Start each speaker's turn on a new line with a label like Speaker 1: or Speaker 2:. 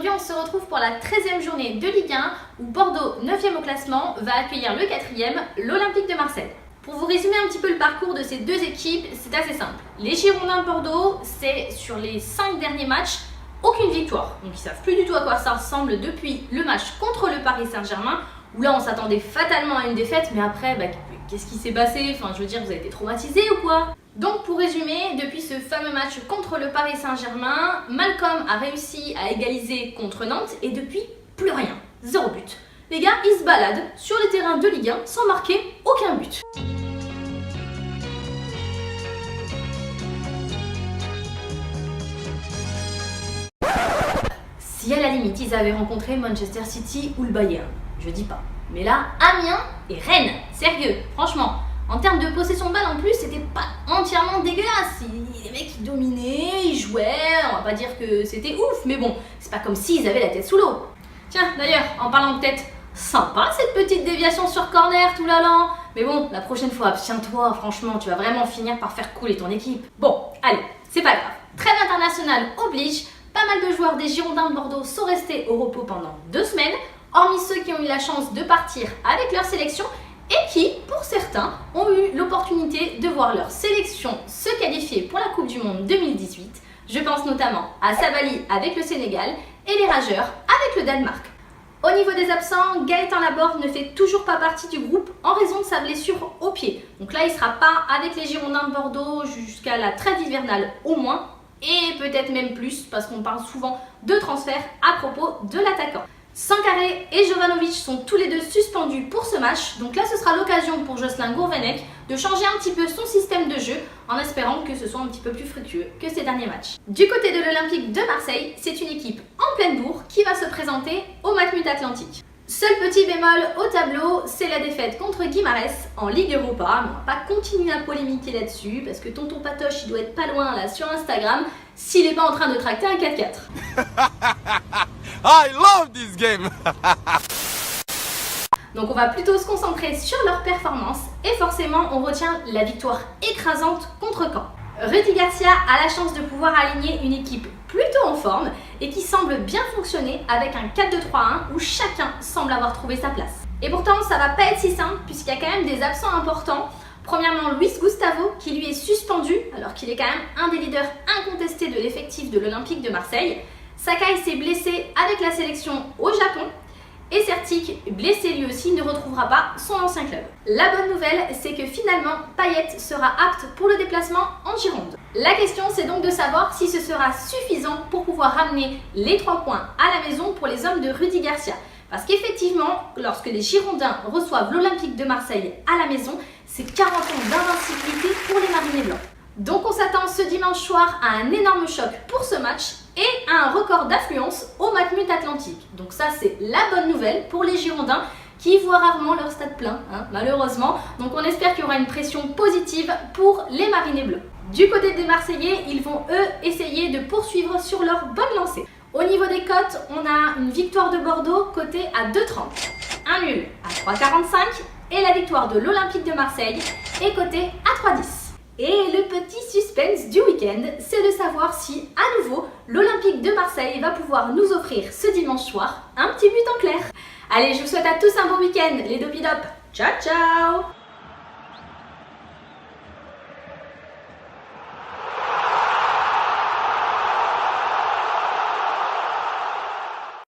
Speaker 1: Aujourd'hui, on se retrouve pour la 13e journée de Ligue 1 où Bordeaux, 9e au classement, va accueillir le 4e, l'Olympique de Marseille. Pour vous résumer un petit peu le parcours de ces deux équipes, c'est assez simple. Les Girondins de Bordeaux, c'est sur les 5 derniers matchs, aucune victoire. Donc ils savent plus du tout à quoi ça ressemble depuis le match contre le Paris Saint-Germain, où là on s'attendait fatalement à une défaite, mais après, qu'est-ce qui s'est passé? Enfin, je veux dire, vous avez été traumatisés ou quoi? Donc pour résumer, depuis ce fameux match contre le Paris Saint-Germain, Malcolm a réussi à égaliser contre Nantes et depuis, plus rien, 0 but. Les gars, ils se baladent sur les terrains de Ligue 1 sans marquer aucun but. Si à la limite ils avaient rencontré Manchester City ou le Bayern, je dis pas. Mais là, Amiens et Rennes, sérieux, franchement. En termes de possession de balle en plus, c'était pas entièrement dégueulasse. Les mecs ils dominaient, ils jouaient, on va pas dire que c'était ouf, mais bon, c'est pas comme s'ils avaient la tête sous l'eau. Tiens, d'ailleurs, en parlant de tête, sympa cette petite déviation sur corner tout l'allant. Mais bon, la prochaine fois, abstiens-toi, franchement, tu vas vraiment finir par faire couler ton équipe. Bon, allez, c'est pas grave. Trêve internationale oblige, pas mal de joueurs des Girondins de Bordeaux sont restés au repos pendant 2 semaines, hormis ceux qui ont eu la chance de partir avec leur sélection et qui, pour certains, ont eu l'opportunité de voir leur sélection se qualifier pour la Coupe du Monde 2018. Je pense notamment à Sabali avec le Sénégal et les Rageurs avec le Danemark. Au niveau des absents, Gaëtan Laborde ne fait toujours pas partie du groupe en raison de sa blessure au pied. Donc là, il ne sera pas avec les Girondins de Bordeaux jusqu'à la trêve hivernale au moins, et peut-être même plus parce qu'on parle souvent de transfert à propos de l'attaquant. Sankaré et Jovanovic sont tous les deux suspendus pour ce match, donc là ce sera l'occasion pour Jocelyn Gourvenec de changer un petit peu son système de jeu en espérant que ce soit un petit peu plus fructueux que ces derniers matchs. Du côté de l'Olympique de Marseille, c'est une équipe en pleine bourre qui va se présenter au Matmut Atlantique. Seul petit bémol au tableau, c'est la défaite contre Guimarães en Ligue Europa. Mais on va pas continuer à polémiquer là-dessus parce que tonton Patoche il doit être pas loin là sur Instagram s'il est pas en train de tracter un 4-4.
Speaker 2: I love this game.
Speaker 1: Donc on va plutôt se concentrer sur leur performance et forcément on retient la victoire écrasante contre Caen. Rudy Garcia a la chance de pouvoir aligner une équipe plutôt en forme et qui semble bien fonctionner avec un 4-2-3-1 où chacun semble avoir trouvé sa place. Et pourtant ça va pas être si simple puisqu'il y a quand même des absents importants. Premièrement, Luis Gustavo qui lui est suspendu alors qu'il est quand même un des leaders incontestés de l'effectif de l'Olympique de Marseille. Sakai s'est blessé avec la sélection au Japon et Sertic, blessé lui aussi, ne retrouvera pas son ancien club. La bonne nouvelle, c'est que finalement, Payet sera apte pour le déplacement en Gironde. La question, c'est donc de savoir si ce sera suffisant pour pouvoir ramener les 3 points à la maison pour les hommes de Rudy Garcia. Parce qu'effectivement, lorsque les Girondins reçoivent l'Olympique de Marseille à la maison, c'est 40 ans d'invincibilité pour les Marinés Blancs. Donc on s'attend ce dimanche soir à un énorme choc pour ce match et à un record d'affluence au Matmut Atlantique. Donc ça c'est la bonne nouvelle pour les Girondins qui voient rarement leur stade plein, malheureusement. Donc on espère qu'il y aura une pression positive pour les Marinés Bleus. Du côté des Marseillais, ils vont eux essayer de poursuivre sur leur bonne lancée. Au niveau des cotes, on a une victoire de Bordeaux cotée à 2,30, un nul à 3,45 et la victoire de l'Olympique de Marseille est cotée à 3,10. Et le petit suspense du week-end, c'est de savoir si, à nouveau, l'Olympique de Marseille va pouvoir nous offrir ce dimanche soir un petit but en clair. Allez, je vous souhaite à tous un bon week-end, les Dopidop. Ciao, ciao!